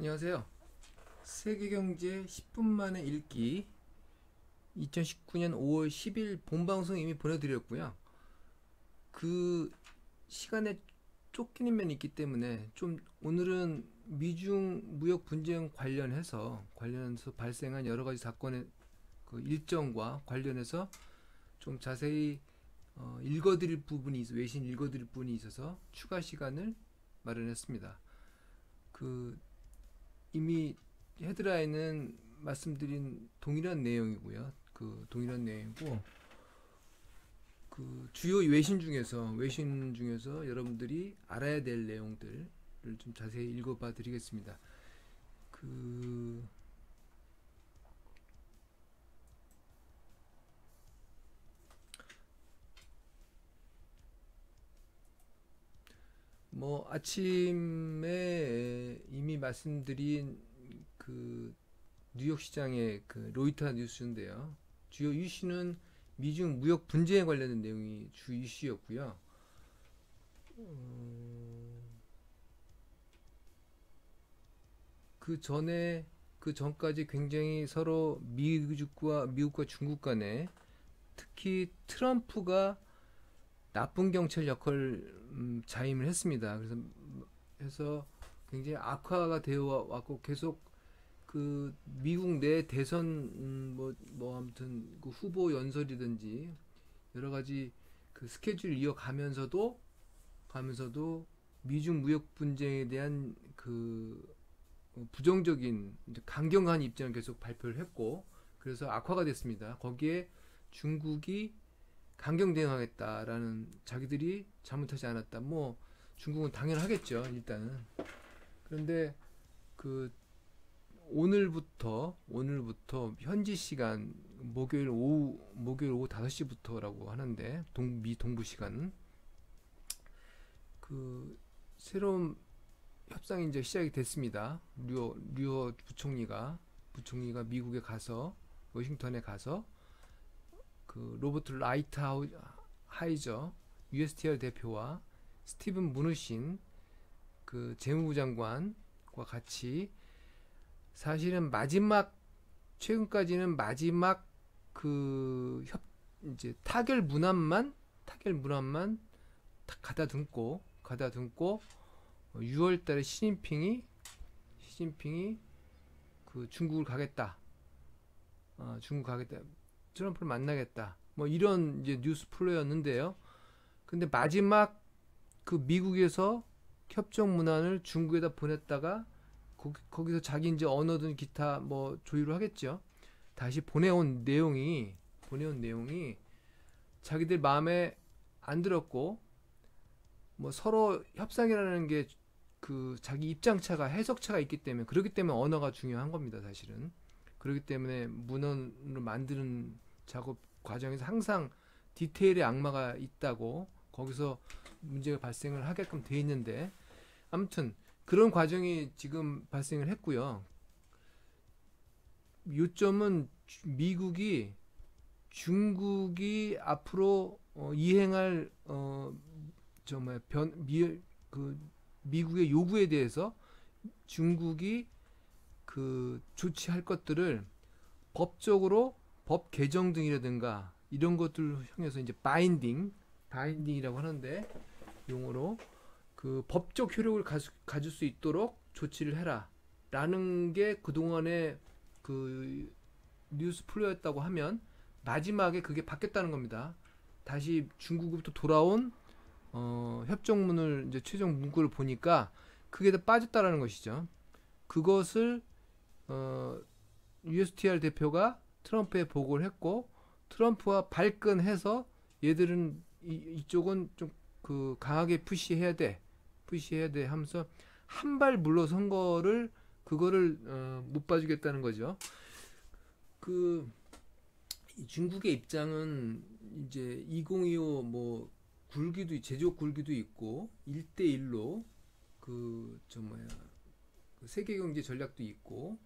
안녕하세요. 세계경제 10분 만에 읽기 2019년 5월 10일 본방송 이미 보내드렸고요. 그 시간에 쫓기는 면이 있기 때문에 좀 오늘은 미중 무역 분쟁 관련해서 발생한 여러 가지 사건의 그 일정과 관련해서 좀 자세히 외신 읽어드릴 부분이 있어서 추가 시간을 마련했습니다. 그 이미 헤드라인은 말씀드린 동일한 내용이고요. 그 동일한 내용이고 그 주요 외신 중에서 여러분들이 알아야 될 내용들을 좀 자세히 읽어봐 드리겠습니다. 그 뭐 아침에 이미 말씀드린 그 뉴욕 시장의 그 로이터 뉴스인데요. 주요 이슈는 미중 무역 분쟁에 관련된 내용이 주 이슈였고요. 그 전까지 굉장히 서로 미국과 중국 간에 특히 트럼프가 나쁜 경찰 역할을 자임을 했습니다. 그래서 굉장히 악화가 되어 왔고 계속 그 미국 내 대선 아무튼 그 후보 연설이든지 여러 가지 그 스케줄을 가면서도 미중 무역 분쟁에 대한 그 부정적인 강경한 입장을 계속 발표를 했고 그래서 악화가 됐습니다. 거기에 중국이 강경 대응하겠다라는 자기들이 잘못하지 않았다. 뭐 중국은 당연하겠죠, 일단은. 그런데 그 오늘부터 현지 시간 목요일 오후 5시부터라고 하는데 미 동부 시간은 그 새로운 협상이 이제 시작이 됐습니다. 류어 부총리가 미국에 가서 워싱턴에 가서 그 로버트 하이저 USTR 대표와 스티븐 무누신 그 재무부 장관과 같이 사실은 최근까지는 마지막 그 이제 타결 문안만 가다 등고 6월 달에 시진핑이 그 중국 가겠다. 트럼프를 만나겠다. 뭐 이런 이제 뉴스 플로였는데요. 근데 마지막 그 미국에서 협정 문안을 중국에다 보냈다가 거기서 자기 이제 언어든 기타 뭐 조율을 하겠죠. 다시 보내온 내용이 자기들 마음에 안 들었고 뭐 서로 협상이라는 게 그 자기 입장차가 해석차가 있기 때문에 그렇기 때문에 언어가 중요한 겁니다, 사실은. 그렇기 때문에 문헌을 만드는 작업 과정에서 항상 디테일의 악마가 있다고 거기서 문제가 발생을 하게끔 돼 있는데 아무튼 그런 과정이 지금 발생을 했고요. 요점은 중국이 앞으로 이행할 미국의 요구에 대해서 중국이 그 조치할 것들을 법적으로 법 개정 등이라든가 이런 것들을 향해서 이제 바인딩이라고 하는데 용어로 그 법적 효력을 가질 수 있도록 조치를 해라라는 게 그동안의 그 뉴스 플로였다고 하면 마지막에 그게 바뀌었다는 겁니다. 다시 중국으로부터 돌아온 협정문을 이제 최종 문구를 보니까 그게 다 빠졌다라는 것이죠. 그것을 USTR 대표가 트럼프에 보고를 했고 트럼프와 발끈해서 얘들은 이쪽은 좀 그 강하게 푸시해야 돼 하면서 한 발 물러선 그거를 못 봐주겠다는 거죠. 그 중국의 입장은 이제 2025 뭐 제조업 굴기도 있고 1대1로 그 세계 경제 전략도 있고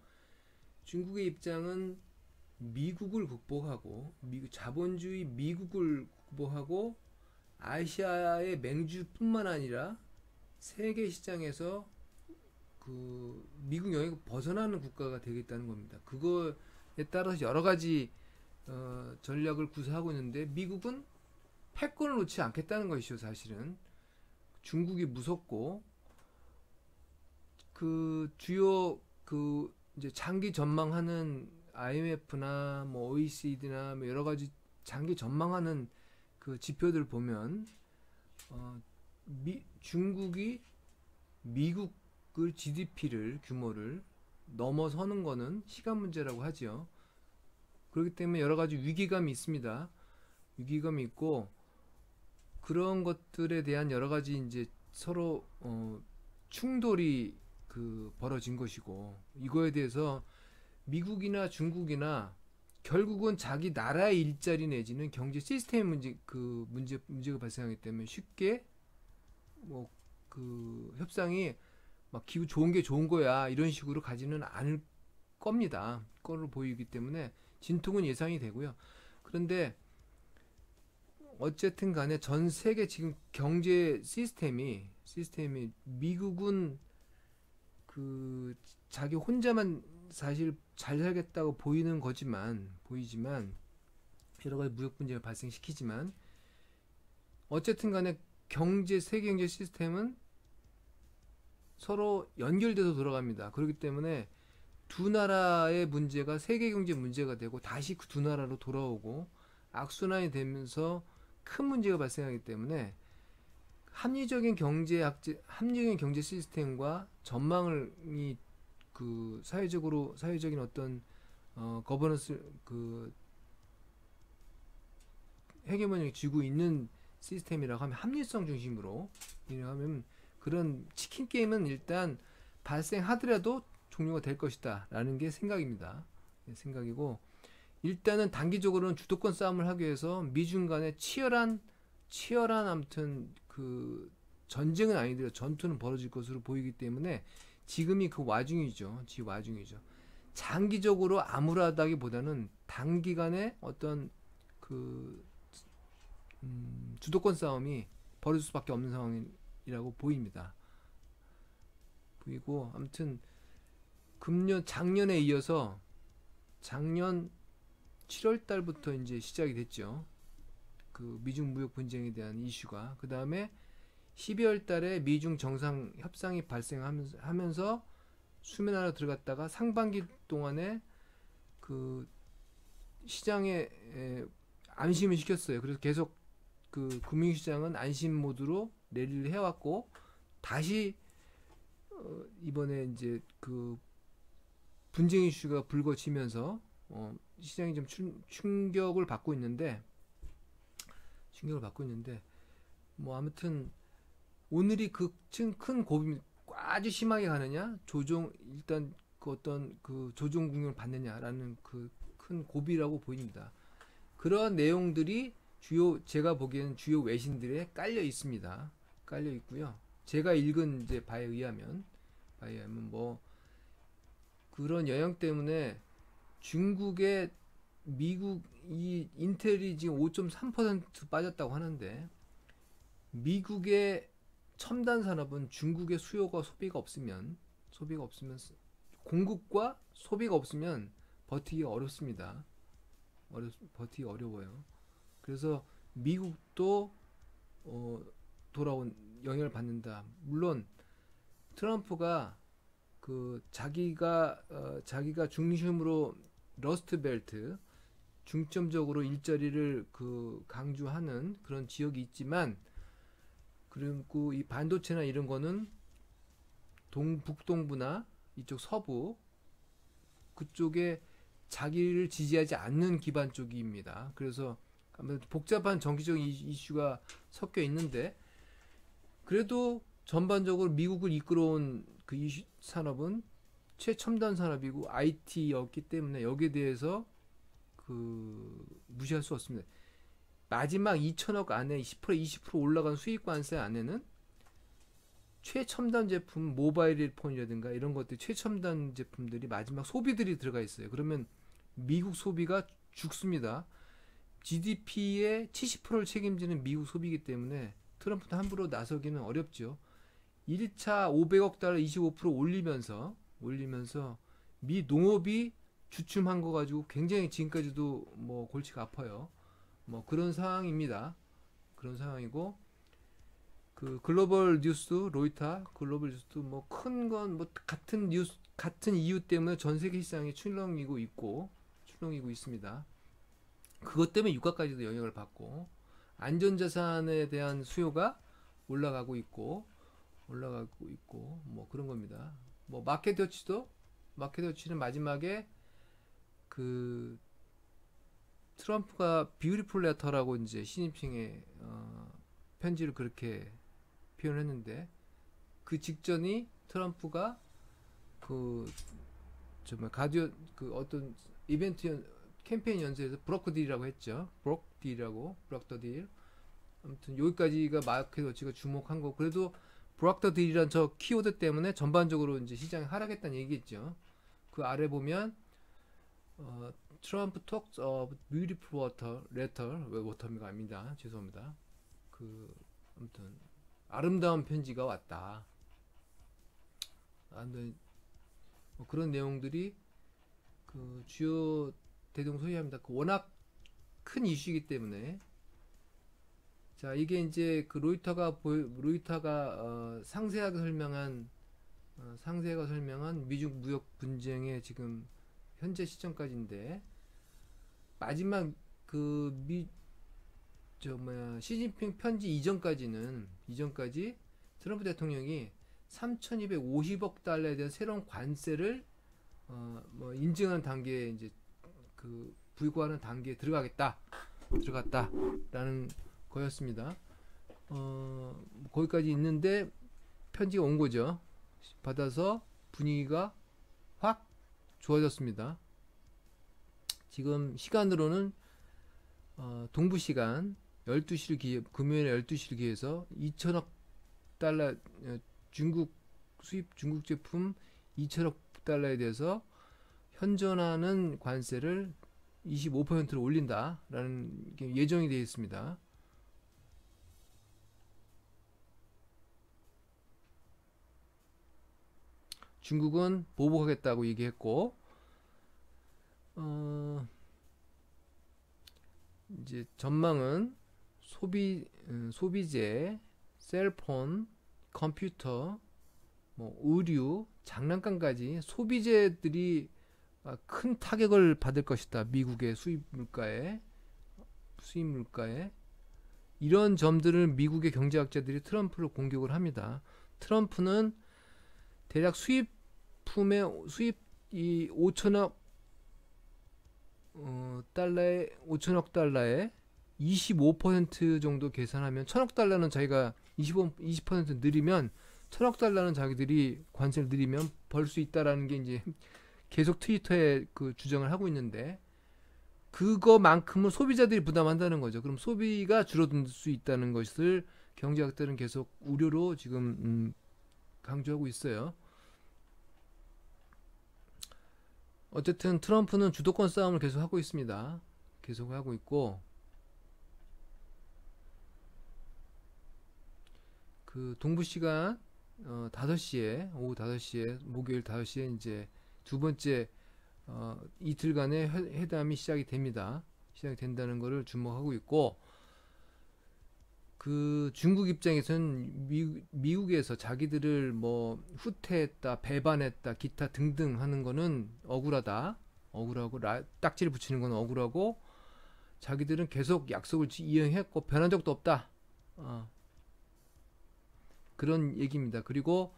중국의 입장은 미국을 극복하고 자본주의 미국을 극복하고 아시아의 맹주뿐만 아니라 세계 시장에서 그 미국 영역을 벗어나는 국가가 되겠다는 겁니다. 그거에 따라서 여러 가지 전략을 구사하고 있는데 미국은 패권을 놓지 않겠다는 것이죠, 사실은. 중국이 무섭고 그 주요 그 이제 장기 전망하는 IMF나 뭐 OECD나 뭐 여러 가지 장기 전망하는 그 지표들 보면 중국이 미국의 GDP를 규모를 넘어서는 거는 시간 문제라고 하죠. 그렇기 때문에 여러 가지 위기감이 있습니다. 위기감이 있고 그런 것들에 대한 여러 가지 이제 서로 충돌이 그 벌어진 것이고 이거에 대해서 미국이나 중국이나 결국은 자기 나라의 일자리 내지는 경제 시스템 문제가 발생하기 때문에 쉽게 뭐 그 협상이 막 기후 좋은 게 좋은 거야 이런 식으로 가지는 않을 겁니다. 거로 보이기 때문에 진통은 예상이 되고요. 그런데 어쨌든 간에 전 세계 지금 경제 시스템이 미국은 그 자기 혼자만 사실 잘 살겠다고 보이지만 여러 가지 무역 문제를 발생시키지만 어쨌든 간에 세계 경제 시스템은 서로 연결돼서 돌아갑니다. 그렇기 때문에 두 나라의 문제가 세계 경제 문제가 되고 다시 그 두 나라로 돌아오고 악순환이 되면서 큰 문제가 발생하기 때문에 합리적인 경제 시스템과 전망을 그 사회적인 어떤 거버넌스 그 헤게모니를 쥐고 있는 시스템이라고 하면 합리성 중심으로 하면 그런 치킨 게임은 일단 발생하더라도 종료가 될 것이다 라는 게 생각이고 일단은 단기적으로는 주도권 싸움을 하기 위해서 미중 간에 치열한 아무튼 그 전쟁은 아니더라도 전투는 벌어질 것으로 보이기 때문에 지금이 그 와중이죠. 장기적으로 암울하다기보다는 단기간에 어떤 그 주도권 싸움이 벌어질 수밖에 없는 상황이라고 보입니다. 보이고 아무튼 작년에 이어서 작년 7월 달부터 이제 시작이 됐죠. 그 미중 무역 분쟁에 대한 이슈가. 그 다음에 12월 달에 미중 정상 협상이 발생하면서 수면 안으로 들어갔다가 상반기 동안에 그 시장에 안심을 시켰어요. 그래서 계속 그 금융시장은 안심 모드로 랠리를 해왔고 다시 이번에 이제 그 분쟁 이슈가 불거지면서 시장이 좀 충격을 받고 있는데 뭐 아무튼 오늘이 큰 고비 아주 심하게 가느냐 일단 그 어떤 그 조정 국면을 받느냐라는 그 큰 고비라고 보입니다. 그러한 내용들이 제가 보기에는 주요 외신들에 깔려 있고요. 제가 읽은 이제 바에 의하면 뭐 그런 영향 때문에 중국의 미국 이 인텔이 지금 5.3% 빠졌다고 하는데 미국의 첨단 산업은 중국의 소비가 없으면 공급과 소비가 없으면 버티기가 어렵습니다. 버티기 어려워요. 그래서 미국도 돌아온 영향을 받는다. 물론 트럼프가 그 자기가 중심으로 러스트 벨트 중점적으로 일자리를 그 강조하는 그런 지역이 있지만 그리고 이 반도체나 이런 거는 북동부나 이쪽 서부 그쪽에 자기를 지지하지 않는 기반 쪽입니다. 그래서 복잡한 정치적 이슈가 섞여 있는데 그래도 전반적으로 미국을 이끌어온 그 산업은 최첨단 산업이고 IT였기 때문에 여기에 대해서 그 무시할 수 없습니다. 마지막 2천억 안에 10% 20% 올라간 수입관세 안에는 최첨단 제품 모바일 폰이라든가 이런 것들 최첨단 제품들이 마지막 소비들이 들어가 있어요. 그러면 미국 소비가 죽습니다. GDP의 70%를 책임지는 미국 소비이기 때문에 트럼프도 함부로 나서기는 어렵죠. 1차 500억 달러 25% 올리면서 미 농업이 주춤한 거 가지고 굉장히 지금까지도 뭐 골치가 아파요. 뭐 그런 상황입니다. 그런 상황이고, 그 글로벌 뉴스 로이터 글로벌 뉴스도 뭐 큰 건 뭐 같은 이유 때문에 전 세계 시장이 출렁이고 있습니다. 그것 때문에 유가까지도 영향을 받고, 안전자산에 대한 수요가 올라가고 있고 뭐 그런 겁니다. 뭐 마켓워치는 마지막에 그 트럼프가 뷰티풀 레터라고 이제 시진핑의 편지를 그렇게 표현했는데, 그 직전이 트럼프가 그 정말 가디언 그 어떤 이벤트 캠페인 연설에서 브로커 딜이라고 했죠. 브로커 딜. 아무튼 여기까지가 마켓워치가 주목한 거. 그래도 브로커 딜이란 저 키워드 때문에 전반적으로 이제 시장이 하락했다는 얘기겠죠. 그 아래 보면 트럼프 talks of beautiful letter, 왜 워터미가 아닙니다. 죄송합니다. 그 아무튼 아름다운 편지가 왔다. 뭐 그런 내용들이 그 주요 대동 소이합니다. 그 워낙 큰 이슈이기 때문에. 자, 이게 이제 그 로이터가 상세하게 설명한 미중 무역 분쟁의 지금 현재 시점까지인데, 마지막 시진핑 편지 이전까지 트럼프 대통령이 3,250억 달러에 대한 새로운 관세를 뭐 인증하는 단계에 이제 그 부과하는 단계에 들어갔다라는 거였습니다. 거기까지 있는데 편지가 온 거죠. 받아서 분위기가 확 좋아졌습니다. 지금 시간으로는 동부 시간 12시를 금요일 12시를 기해서 2천억 달러 중국 제품 2천억 달러에 대해서 현존하는 관세를 25%로 올린다라는 게 예정이 되어 있습니다. 중국은 보복하겠다고 얘기했고, 이제 전망은 소비재, 셀폰, 컴퓨터, 뭐 의류, 장난감까지 소비재들이 큰 타격을 받을 것이다. 미국의 수입 물가에 이런 점들을 미국의 경제학자들이 트럼프를 공격을 합니다. 트럼프는 대략 수입이 5천억 달러에 25% 정도 계산하면 1,000억 달러는 자기가 20% 늘리면 1,000억 달러는 자기들이 관세를 늘리면 벌 수 있다라는 게 이제 계속 트위터에 그 주장을 하고 있는데, 그거만큼은 소비자들이 부담한다는 거죠. 그럼 소비가 줄어들 수 있다는 것을 경제학들은 계속 우려로 지금 강조하고 있어요. 어쨌든 트럼프는 주도권 싸움을 계속 하고 있습니다. 계속 하고 있고, 그 동부 시간 5시에 오후 5시에 목요일 5시에 이제 두 번째 이틀간의 회담이 시작이 된다는 것을 주목하고 있고, 그 중국 입장에서는 미국에서 자기들을 뭐 후퇴했다, 배반했다, 기타 등등 하는 거는 억울하고 딱지를 붙이는 건 억울하고, 자기들은 계속 약속을 이행했고 변한 적도 없다. 그런 얘기입니다. 그리고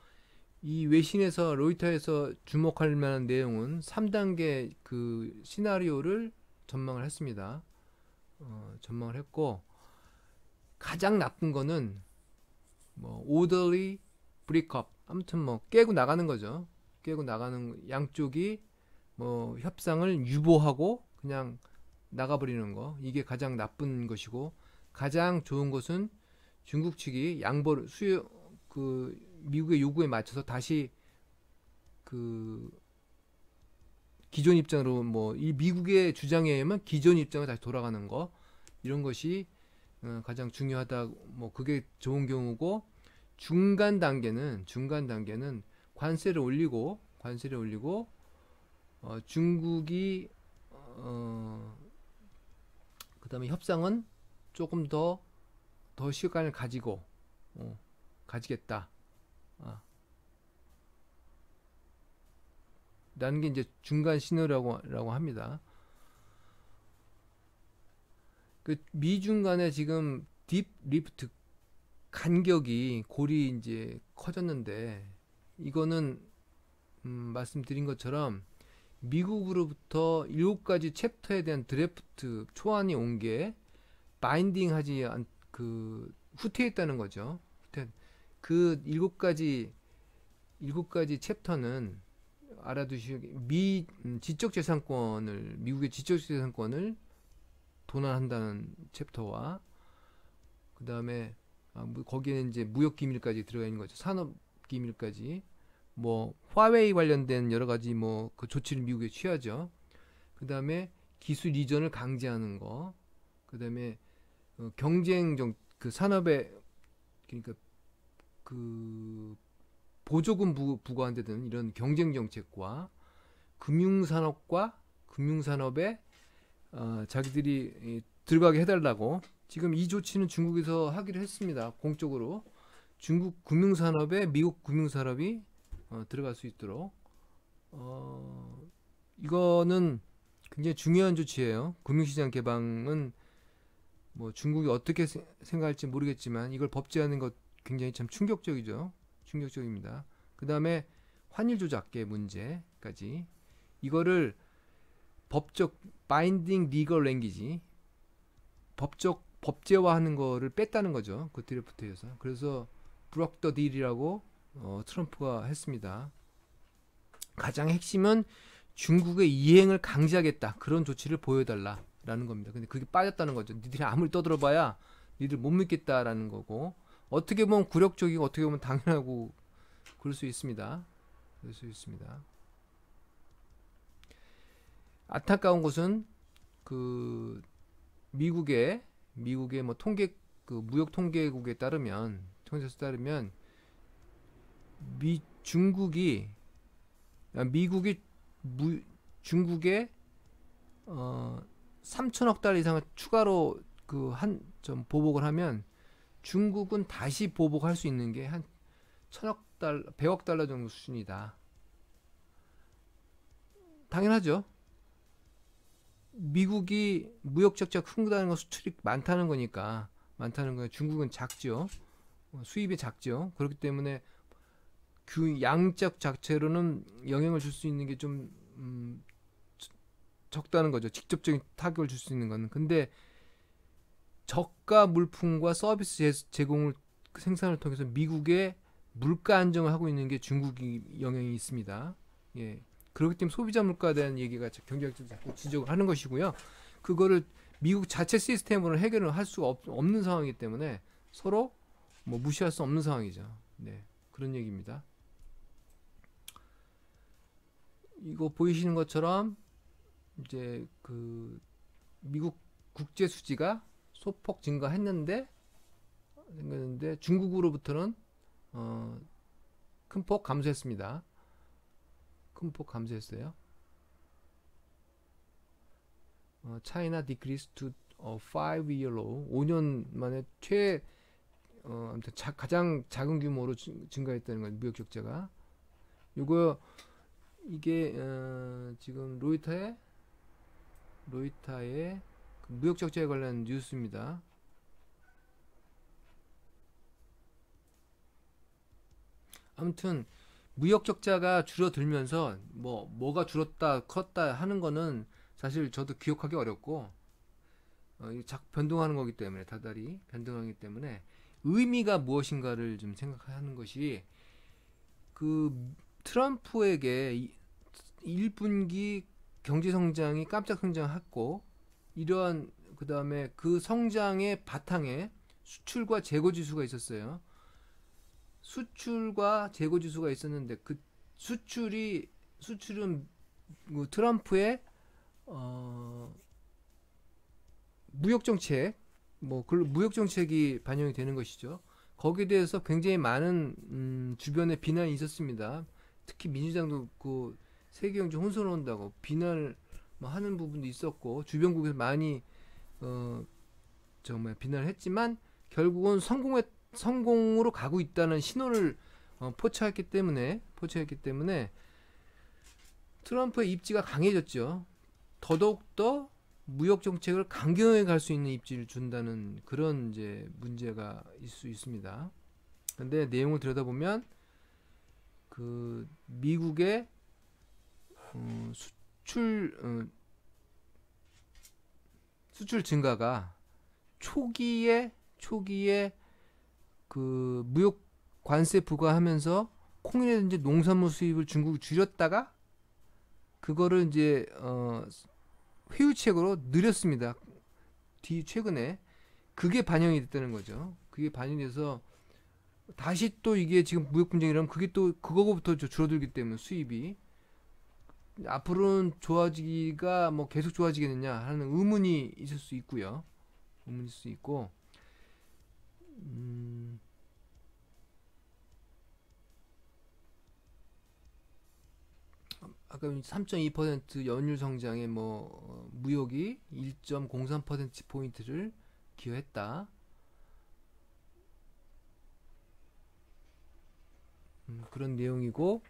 이 외신에서 로이터에서 주목할 만한 내용은 3단계 그 시나리오를 전망을 했습니다. 전망을 했고, 가장 나쁜 거는 뭐 orderly breakup, 아무튼 뭐 깨고 나가는 거죠. 깨고 나가는, 양쪽이 뭐 협상을 유보하고 그냥 나가버리는 거, 이게 가장 나쁜 것이고, 가장 좋은 것은 중국 측이 미국의 요구에 맞춰서 다시 그 기존 입장으로, 뭐 이 미국의 주장에 의하면 기존 입장을 다시 돌아가는 거, 이런 것이 가장 중요하다. 뭐 그게 좋은 경우고, 중간 단계는 관세를 올리고 중국이 그다음에 협상은 조금 더 시간을 가지겠다. 아, 라는 게 이제 중간 신호라고 합니다. 그 미중 간에 지금 딥 리프트 간격이 골이 이제 커졌는데 이거는 말씀드린 것처럼 미국으로부터 7가지 챕터에 대한 드래프트 초안이 온 게 바인딩하지 그 후퇴했다는 거죠. 그 7가지 챕터는 알아두시기 미국의 지적재산권을 도난한다는 챕터와 그 다음에 거기에는 이제 무역기밀까지 들어가 있는 거죠. 산업기밀까지 뭐 화웨이 관련된 여러 가지 뭐 그 조치를 미국에 취하죠. 그 다음에 기술 이전을 강제하는 거, 그 다음에 경쟁적 그 산업에 그러니까 그 보조금 부과한다든 이런 경쟁 정책과 금융산업에 자기들이 들어가게 해달라고 지금 이 조치는 중국에서 하기로 했습니다. 공적으로 중국 금융산업에 미국 금융산업이 들어갈 수 있도록 이거는 굉장히 중요한 조치예요. 금융시장 개방은 뭐 중국이 어떻게 생각할지 모르겠지만 이걸 법제하는 것 굉장히 참 충격적입니다. 그 다음에 환율 조작의 문제까지 이거를 법적 바인딩 리걸 랭귀지 법제화하는 거를 뺐다는 거죠. 그 드래프트에서. 그래서 브록 더 딜이라고 트럼프가 했습니다. 가장 핵심은 중국의 이행을 강제하겠다. 그런 조치를 보여달라라는 겁니다. 근데 그게 빠졌다는 거죠. 니들이 아무리 떠들어봐야 니들 못 믿겠다라는 거고 어떻게 보면 굴욕적이고 어떻게 보면 당연하고 그럴 수 있습니다. 안타까운 것은 그 미국의 뭐 통계 그 무역 통계국에 따르면 중국이 중국에 3천억 달러 이상을 추가로 그 한 점 보복을 하면 중국은 다시 보복할 수 있는 게 한 100억 달러 정도 수준이다. 당연하죠. 미국이 무역 적자 큰다는 건 수출이 많다는 거니까 중국은 작죠. 수입이 작죠. 그렇기 때문에 양적 자체로는 영향을 줄 수 있는 게 좀 적다는 거죠. 직접적인 타격을 줄 수 있는 거는. 근데 저가 물품과 서비스 제공을 생산을 통해서 미국의 물가 안정을 하고 있는 게 중국이 영향이 있습니다. 예. 그렇기 때문에 소비자 물가에 대한 얘기가 경제학자들이 자꾸 지적을 하는 것이고요. 그거를 미국 자체 시스템으로 해결을 할 수가 없는 상황이기 때문에 서로 뭐 무시할 수 없는 상황이죠. 네. 그런 얘기입니다. 이거 보이시는 것처럼 이제 그 미국 국제 수지가 소폭 증가했는데 중국으로부터는 큰 폭 감소했습니다. China decreased to a 5-year low. 5년 만에 아무튼 가장 작은 규모로 증가했다는 거예요. 무역 적자가. 이게 지금 로이터의 그 무역 적자에 관련 뉴스입니다. 아무튼 무역 적자가 줄어들면서 뭐가 줄었다 컸다 하는 거는 사실 저도 기억하기 어렵고 변동하는 거기 때문에 다달이 변동하기 때문에 의미가 무엇인가를 좀 생각하는 것이 그 트럼프에게 1분기 경제 성장이 깜짝 성장했고 이러한 그 다음에 그 성장의 바탕에 수출과 재고 지수가 있었어요. 수출과 재고 지수가 있었는데 그 수출은 뭐 트럼프의 무역 정책 무역 정책이 반영이 되는 것이죠. 거기에 대해서 굉장히 많은 주변에 비난이 있었습니다. 특히 민주당도 그 세계경제 혼선한다고 비난을 뭐 하는 부분도 있었고 주변국에서 많이 정말 비난을 했지만 결국은 성공으로 가고 있다는 신호를 포착했기 때문에 트럼프의 입지가 강해졌죠. 더더욱더 무역 정책을 강경하게 갈 수 있는 입지를 준다는 그런 이제 문제가 있을 수 있습니다. 근데 내용을 들여다보면 그 미국의 수출 증가가 초기에 그 무역 관세 부과하면서 콩이라든지 농산물 수입을 중국이 줄였다가 그거를 이제 회유책으로 늘렸습니다. 최근에 그게 반영이 됐다는 거죠. 그게 반영이 돼서 다시 또 이게 지금 무역 분쟁이라면 그게 또 그거부터 줄어들기 때문에 수입이 앞으로는 좋아지기가 뭐 계속 좋아지겠느냐 하는 의문이 있을 수 있고요. 의문이 있을 수 있고 아까 3.2% 연율 성장에 뭐 무역이 1.03% 포인트를 기여했다. 그런 내용이고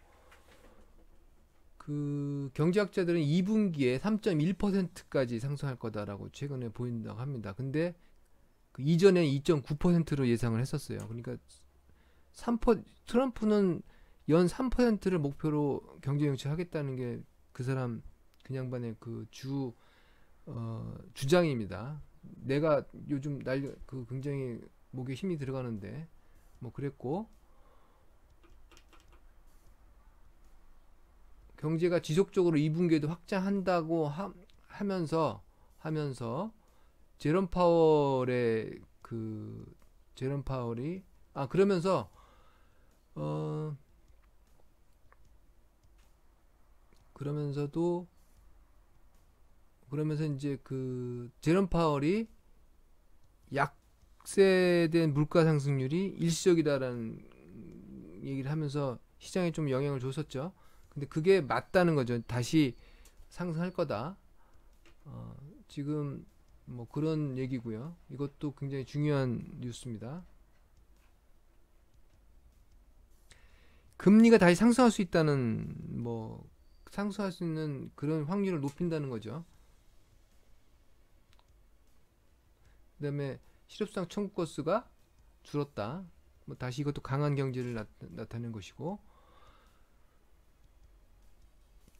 그 경제학자들은 2분기에 3.1%까지 상승할 거다라고 최근에 보인다고 합니다. 근데 그 이전에 2.9%로 예상을 했었어요. 그러니까 트럼프는 연 3%를 목표로 경제 정책하겠다는 게 그 사람 그 양반의 그 주장입니다. 내가 요즘 그 굉장히 목에 힘이 들어가는데 뭐 그랬고 경제가 지속적으로 2분기에도 확장한다고 하면서 제롬 파월의 그 제롬 파월이 그러면서 그러면서 이제 그 제롬 파월이 약세된 물가 상승률이 일시적이다라는 얘기를 하면서 시장에 좀 영향을 줬었죠. 근데 그게 맞다는 거죠. 다시 상승할 거다. 지금 뭐 그런 얘기고요. 이것도 굉장히 중요한 뉴스입니다. 금리가 다시 상승할 수 있다는 상승할 수 있는 그런 확률을 높인다는 거죠. 그다음에 실업수당 청구 건수가 줄었다. 뭐 다시 이것도 강한 경제를 나타내는 것이고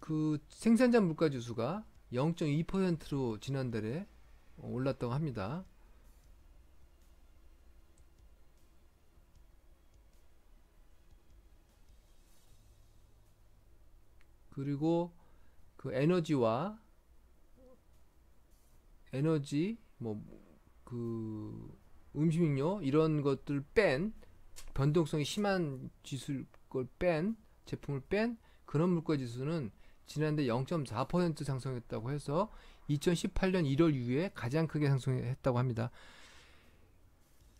그 생산자 물가 지수가 0.2%로 지난달에 올랐다고 합니다. 그리고 그 에너지 그 음식료 이런 것들 뺀 변동성이 심한 걸 뺀 제품을 뺀 그런 물가 지수는 지난달 0.4% 상승했다고 해서 2018년 1월 이후에 가장 크게 상승했다고 합니다.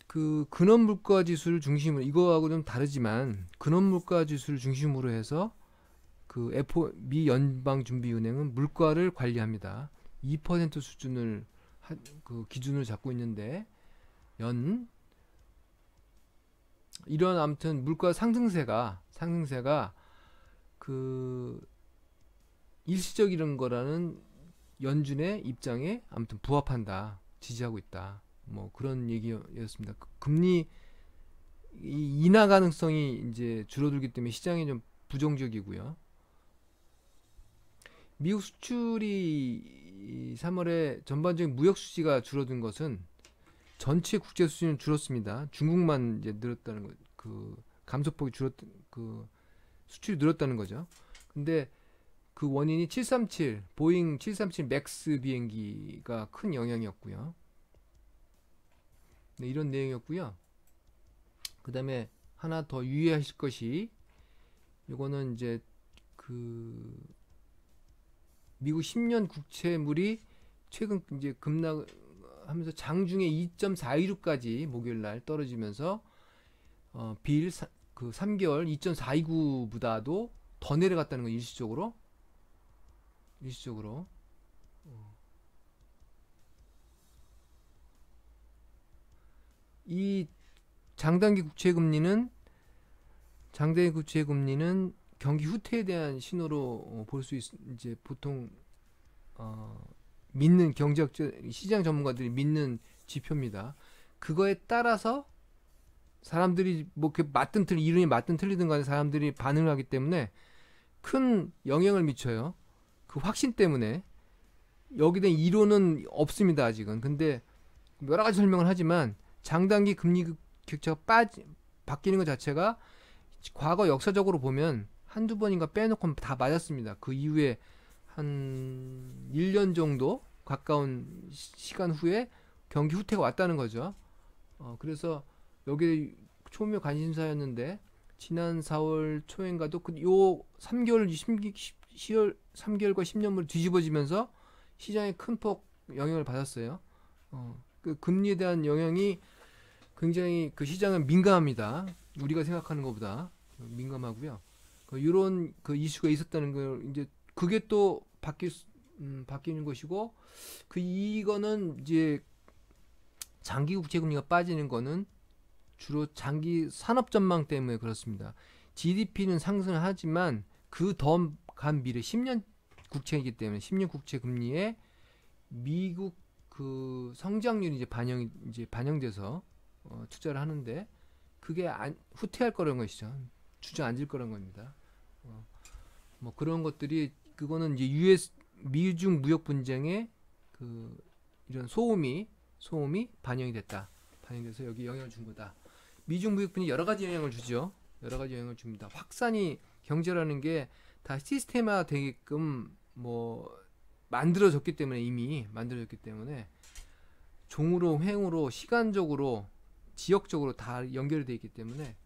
그 근원 물가 지수를 중심으로 이거하고 좀 다르지만 근원 물가 지수를 중심으로 해서 그 미 연방준비은행은 물가를 관리합니다. 2% 수준을 그 기준을 잡고 있는데 이런 아무튼 물가 상승세가 그 일시적인 거라는 연준의 입장에 아무튼 부합한다, 지지하고 있다. 뭐 그런 얘기였습니다. 금리 인하 가능성이 이제 줄어들기 때문에 시장이 좀 부정적이고요. 미국 수출이 3월에 전반적인 무역 수지가 줄어든 것은 전체 국제 수지는 줄었습니다. 중국만 이제 늘었다는 거, 그 감소폭이 그 수출이 늘었다는 거죠. 근데 그 원인이 737 보잉 737 맥스 비행기가 큰 영향이었고요. 네, 이런 내용이었고요. 그 다음에 하나 더 유의하실 것이 이거는 이제 그 미국 10년 국채물이 최근 이제 급락하면서 장중에 2.426까지 목요일 날 떨어지면서 빌 그 3개월 2.429보다도 더 내려갔다는 거 일시적으로. 일시적으로. 이 장단기 국채 금리는 경기 후퇴에 대한 신호로 볼 수 이제 보통 믿는 경제학자 시장 전문가들이 믿는 지표입니다. 그거에 따라서 사람들이 뭐 그 맞든 이론이 맞든 틀리든 간에 사람들이 반응을 하기 때문에 큰 영향을 미쳐요. 그 확신 때문에. 여기에 대한 이론은 없습니다, 아직은. 근데 여러 가지 설명을 하지만 장단기 금리 격차가 바뀌는 것 자체가 과거 역사적으로 보면 한두 번인가 빼놓고 다 맞았습니다. 그 이후에 한 1년 정도 가까운 시간 후에 경기 후퇴가 왔다는 거죠. 그래서 여기 초미의 관심사였는데 지난 4월 초인가도 요 3개월 10월 3개월과 10년물 뒤집어지면서 시장에 큰 폭 영향을 받았어요. 그 금리에 대한 영향이 굉장히 그 시장은 민감합니다. 우리가 생각하는 것보다 민감하고요. 이런 그 이슈가 있었다는 걸 이제 그게 또 바뀌는 것이고 이거는 이제 장기 국채 금리가 빠지는 거는 주로 장기 산업 전망 때문에 그렇습니다. GDP는 상승하지만 그 더 간 미래 10년 국채이기 때문에 10년 국채 금리에 미국 그 성장률이 이제 반영돼서 투자를 하는데 그게 후퇴할 거라는 것이죠. 주저앉을 거라는 겁니다. 뭐 그런 것들이 그거는 이제 미중 무역 분쟁에 그 이런 소음이 반영이 됐다. 반영돼서 여기 영향을 준 거다. 미중 무역 분쟁이 여러 가지 영향을 주죠. 여러 가지 영향을 줍니다. 확산이 경제라는 게 다 시스템화 되게끔 뭐 만들어졌기 때문에 이미 만들어졌기 때문에 종으로 횡으로 시간적으로 지역적으로 다 연결이 되어 있기 때문에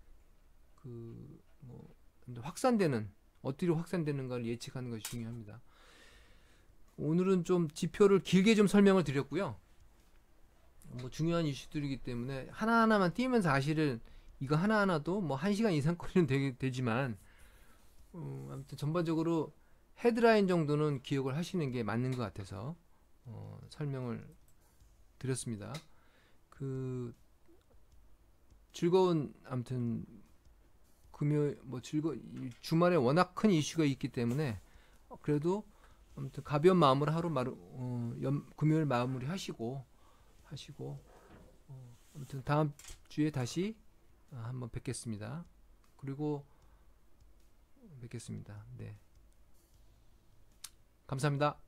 그 뭐 확산되는 어디로 확산되는가를 예측하는 것이 중요합니다. 오늘은 좀 지표를 길게 좀 설명을 드렸고요. 뭐 중요한 이슈들이기 때문에 하나하나만 띄면서 사실은 이거 하나하나도 뭐 1시간 이상거리는 되지만 아무튼 전반적으로 헤드라인 정도는 기억을 하시는 게 맞는 것 같아서 설명을 드렸습니다. 그 즐거운 아무튼 금요일 주말에 워낙 큰 이슈가 있기 때문에 그래도 아무튼 가벼운 마음으로 금요일 마무리 하시고 아무튼 다음 주에 다시 한번 뵙겠습니다. 그리고 뵙겠습니다. 네. 감사합니다.